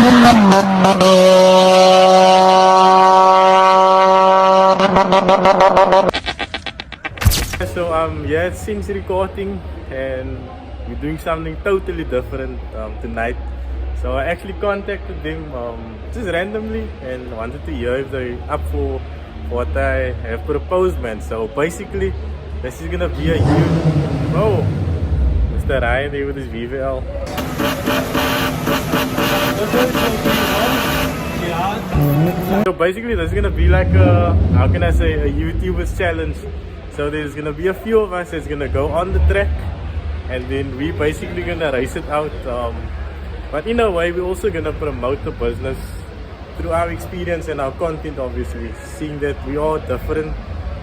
So yeah, it's Sensory Karting, and we're doing something totally different tonight. So I actually contacted them just randomly and wanted to hear if they're up for what I have proposed, man. So basically, this is gonna be a huge... Oh, Mr. Ryan here with his VVL. So basically, this is gonna be like a, how can I say, a YouTuber's challenge. So there's gonna be a few of us that's gonna go on the track, and then we basically gonna race it out. But in a way, we're also gonna promote the business through our experience and our content, obviously, seeing that we are different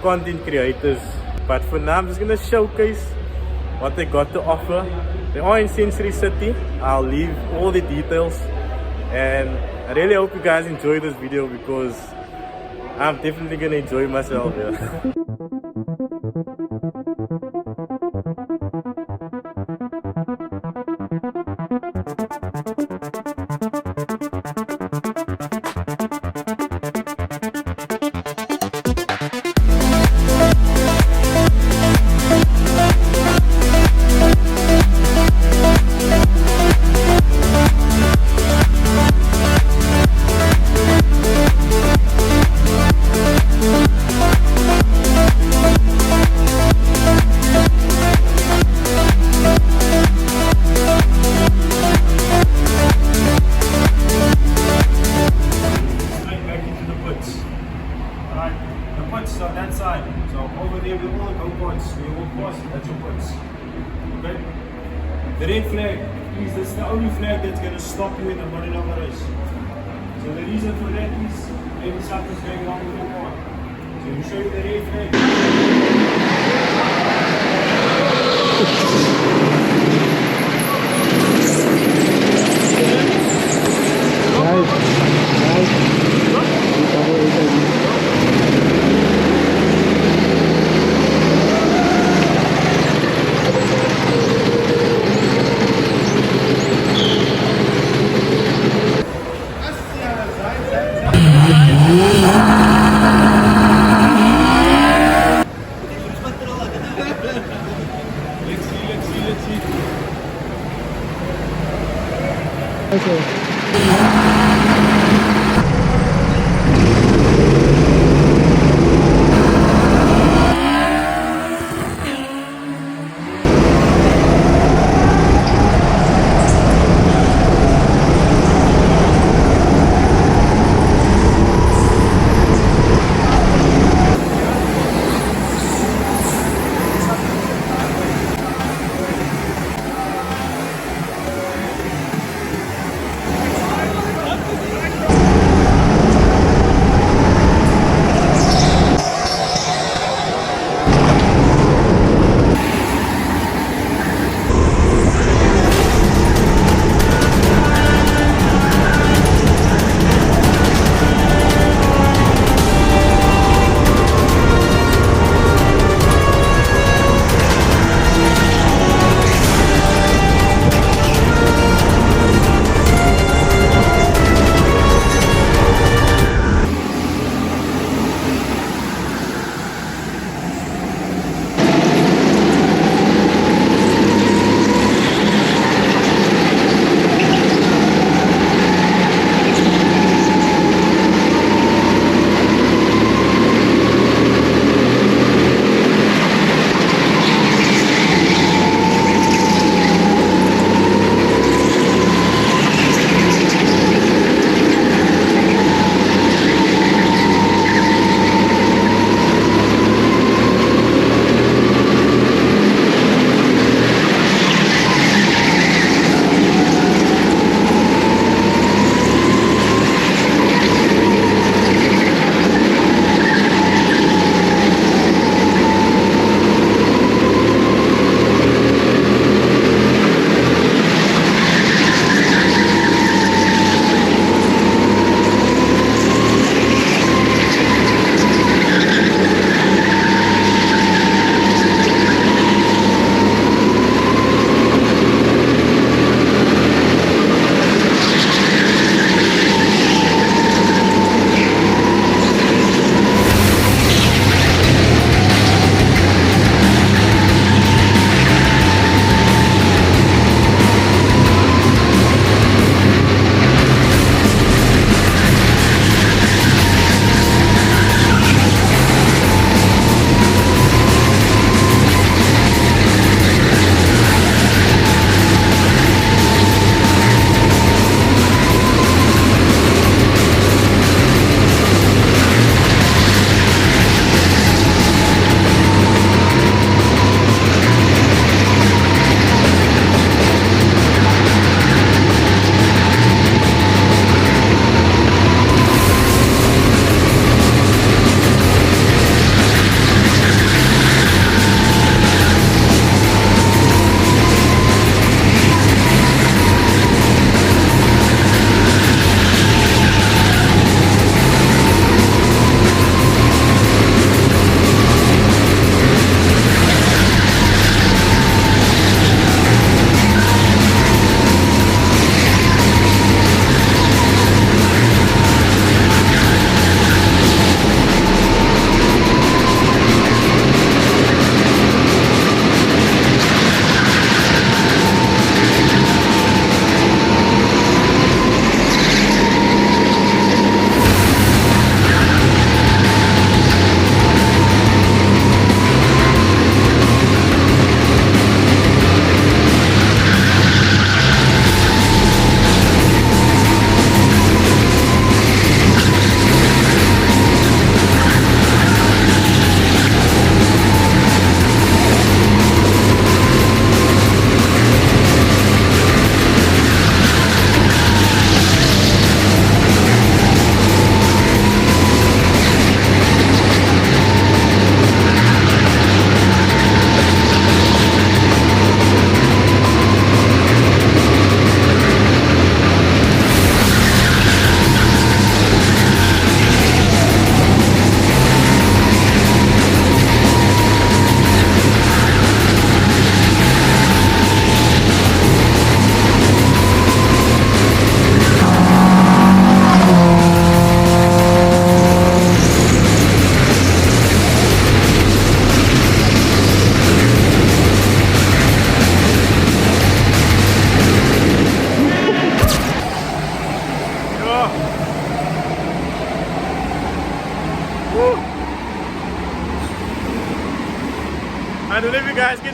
content creators. But for now, I'm just gonna showcase what they got to offer. They are in Sensory City. I'll leave all the details, and I really hope you guys enjoy this video because I'm definitely gonna enjoy myself here. On that side, so over there with all the go-karts, we will pass, that's your points. Okay? The red flag is that's the only flag that's going to stop you in the money number race. So the reason for that is maybe something's going wrong with your car. So we show you the red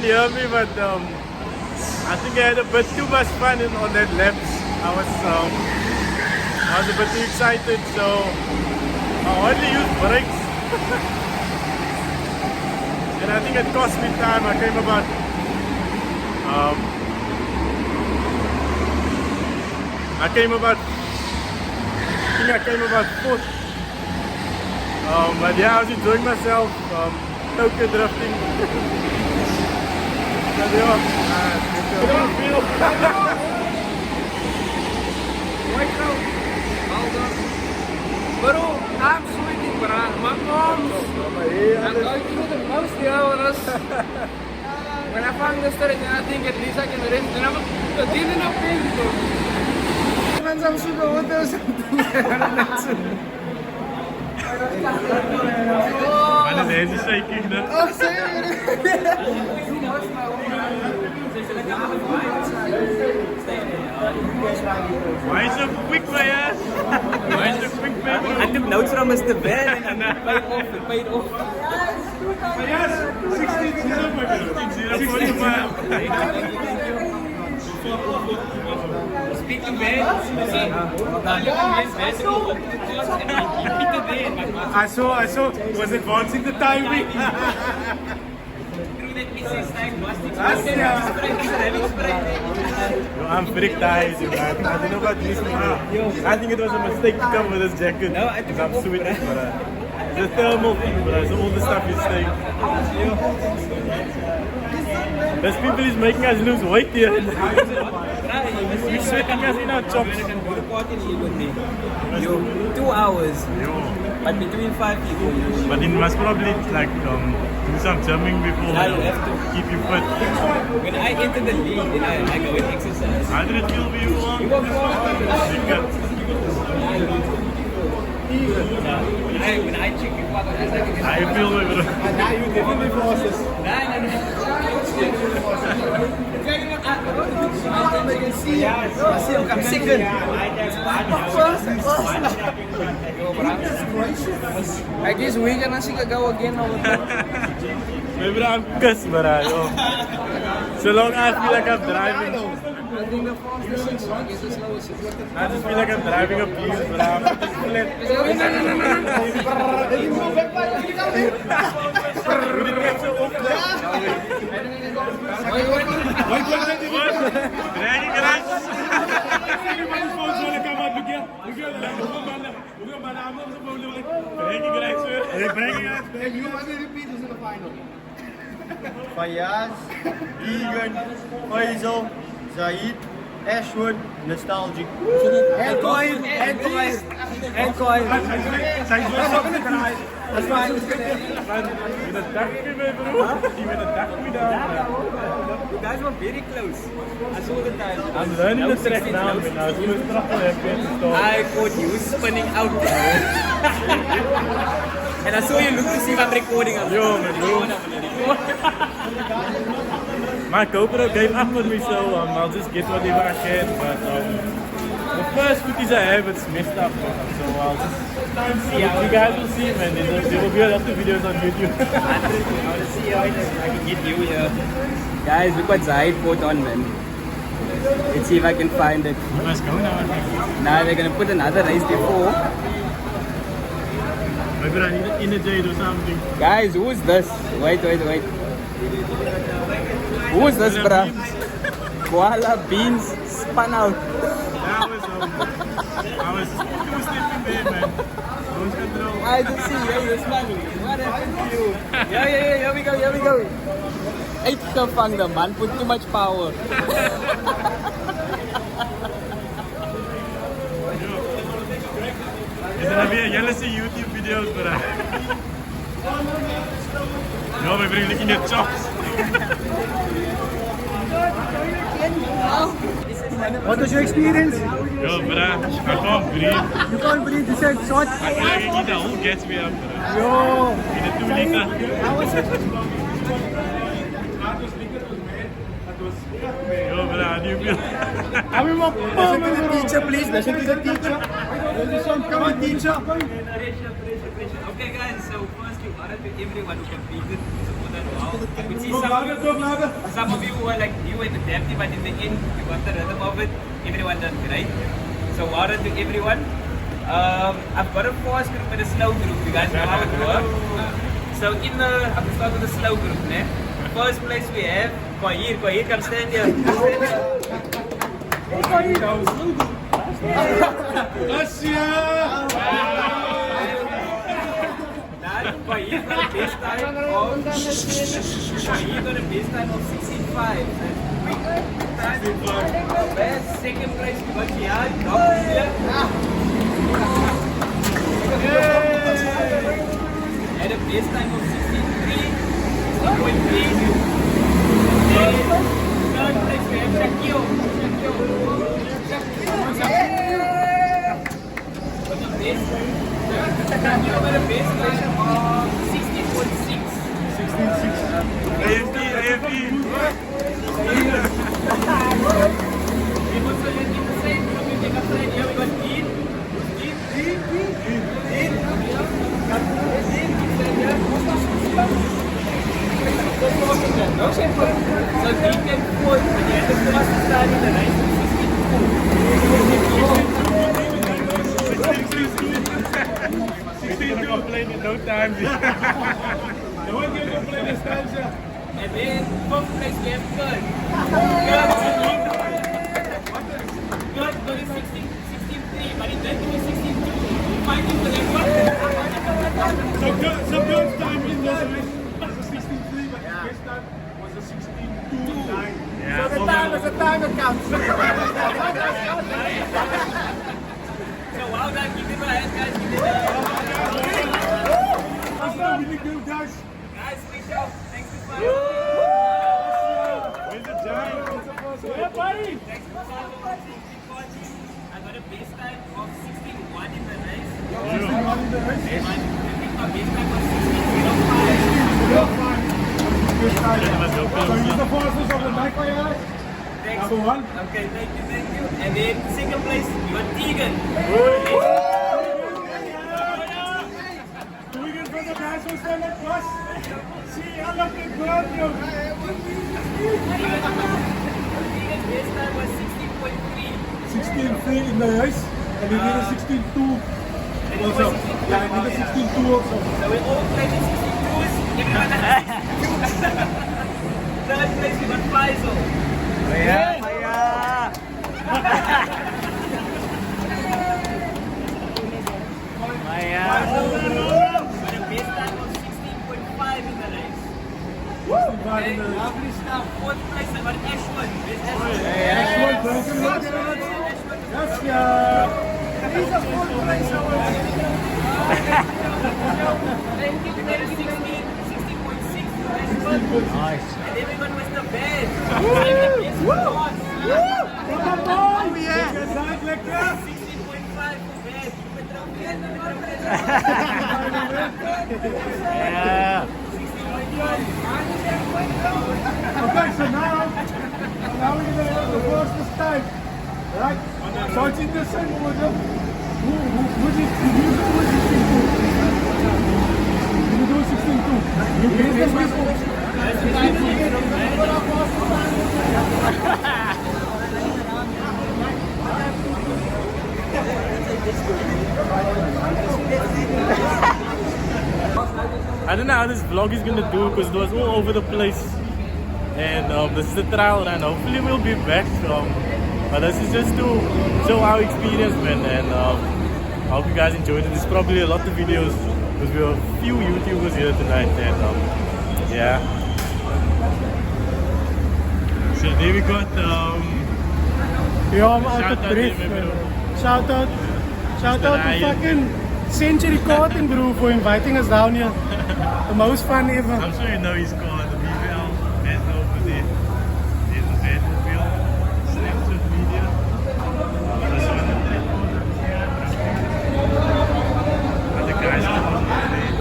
can hear me, but I think I had a bit too much fun on that laps. I was a bit too excited, so I hardly used brakes. And I think it cost me time. I came about fourth. But yeah, I was enjoying myself. Token drifting. But yeah, Bro, I'm sweating, bro. My arms. I'm going through the most hours. When I found the story, then I think at least I can rest. And I'm dealing up pain, bro. And I'm super hot or something. my hands are shaking. No? Oh, sorry. Why so quick, man? Why so quick, man? I took notes from Mr. Ben and it paid off. Yes, 16-0 Speaking Ben, I saw, was advancing the timing. I'm very tired, man. I don't know about this thing. I think it was a mistake to come with this jacket. No, I think I'm I'm sweating, bro. The thermal thing, bro. So all the stuff is staying. This people is making us lose weight here. You're sweating us in our chops. Yo, 2 hours. But between 5 people. But it must probably like do some gymming before Yeah, you have to. keep you fit. When I enter the league, then I go and exercise. How did it feel for you? You go when I check before I go, I was like, I feel like Now you definitely fastest. I'm second. I guess we can actually go again. maybe I'm cussed, but so long I feel like I'm driving. I think the fastest 6, I guess the slowest 6. I just feel like I'm driving a beast, but I'm just Fayaz, Egan, Faisal, Zaid, Ashwood, Nostalgic. And coin. That's why I was going to attack me, bro. You will attack me down. you guys were very close. I saw the time. I'm learning the track now, man. I was going to struggle to I caught you spinning out. And I saw you look to see if I'm recording. Yo, man, my GoPro gave up on me, so I'll just get whatever I can. But the first footage I have, it's messed up, so I'll just see. You guys will see, man. There will be a lot of videos on YouTube. I want to see how I can get you here. Guys, look what Zaid put on, man. Let's see if I can find it. You must go now, I think. Now they're gonna put another race before. Maybe I need an inner jade or something. Guys, who's this? Wait. Who's this, bruh? Koala beans spun out. I was two stepping there, man. I was control. I just see, yeah, you're smiling. What happened to you? Yeah, here we go. Uitgevang, the man put too much power. It's gonna be a yellow YouTube videos, but no, my friend looking at chops. What was your experience? Yo, bruh, I can't breathe. You can't breathe, you said short. I feel like I need the whole gets me up, bruh. Yo, In a 2 liter. how was it? Yo, bruh, how do you feel? I mean, listen to the teacher, please. Listen to the teacher. Come on, teacher. question. Okay, guys, so firstly, honor to everyone who competed. Supported wow. I could see some of you were like new and adaptive, but in the end, you got the rhythm of it. Everyone done great. So, honor to everyone. I've got a fast group and a slow group. You guys know how it works. So, I'm going to start with the slow group. Ne? First place we have Kohir, come stand here. Hey, Kohir. Russia! Kohir got a best time of 16.5. Best second place we got Jihad. Had a best time of 16.3. Third place we have Shakil. Shakil got a best place of 16.6. 16.6. AFP. We also in the same group, we take a friend here, we got Dean. So Dean can fourth, but he had the first to start in the race with 16 complain in no time. No one can complain this time, sir. and then fifth place we have Kurt. Kurt got a 16.3, but he did do a 16.2. Fighting for that one. So Kurt's time in this race was a 16.3, but his best time was a 16.2. Yeah, So the time that counts. So well done, give him a hand, guys. Give him a hand. That's not really good, guys. Guys, great job. Thanks for fun. Where's the giant? Yeah, buddy. Thanks for watching. Keep watching. I got a best time of 16.1 in the race. 16.1 in the race? And I think my best time was 16.05. Good time. So he's the fastest of the night for you guys? Thanks. Number one. Okay, thank you. And then second place, you got Tegan. Do we get for the guys who stand at plus? See, I love the girl, yo. Tegan's best time was 16.3. 16.3 in the race, and he did a 16.2 also. Yeah, he did a 16.2 also. So we all played in 62s. Everyone has 62. Third place, we got Faisal. But a best time of 16.5 in the race. Okay. Lovely stuff. Fourth place, I got Ashwin. Best Ashwin. Excellent, welcome. Yes, yeah. He's a full place. Thank you. 16.6. Nice. And everyone was the best. Oh yeah. 16.5 for best. Yeah. Okay, so now we're going to have the fastest time. Right? So it's in the same order. Who's it? You do 16.2. You get this best. I don't know how this vlog is gonna do because it was all over the place, and this is the trial run. Hopefully we'll be back, but this is just to show our experience, man, and I hope you guys enjoyed it. There's probably a lot of videos because we have a few YouTubers here tonight, and yeah. So there we got Yeah, I'm out shout of out to breath. him, bro. Shout out to Ryan. fucking Century Karting, bro, for inviting us down here. The most fun ever. I'm sure you know his car, the BBL, and over there. There's the Vanderbilt, Snapchat media. This one, other guys are over there.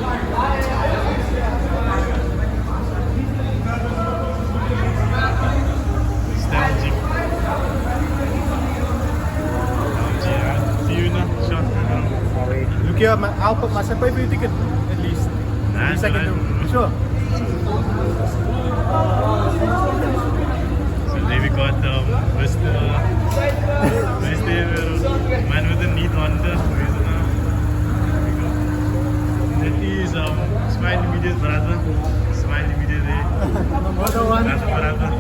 Nostalgic. See you now, shot. secure. I'll pay for your ticket at least. Nah, Least I can do. Sure. So there we got Mr. Man with the neat Honda. That is Smiley Media's brother. Smiley Media there. Another one. That's brother.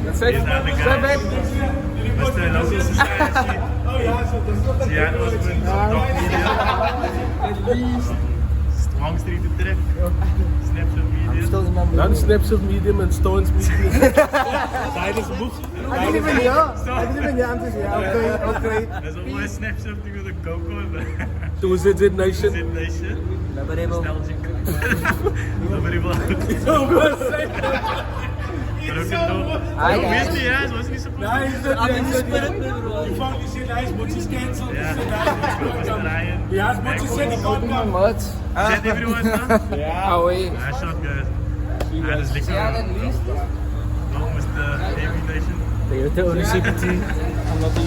That's it. He's the other guy. Mr. Local Society. Sian Osman, Top Media. At least. Strong Street to Trek. Snapshot Media. Dan snaps of medium and stones medium. Tijdens boek. I didn't even answer. Yeah, okay. There's always Snapshot with a Coco. Toen ZZ Nation. Zit Nation. Nostalgic. Nobody will. Hi, guys. Wist hij, hij was niet zo goed. You found this shit nice, but she's cancelled. Ja, Ryan. Yeah, as much as said, he can't come. Much. Zet everyone now? Oh, wait. Hij shot guys. Hij is lekker. Yeah, at least. Nog Mr. Heavy Nation. The only CPT. I'm not the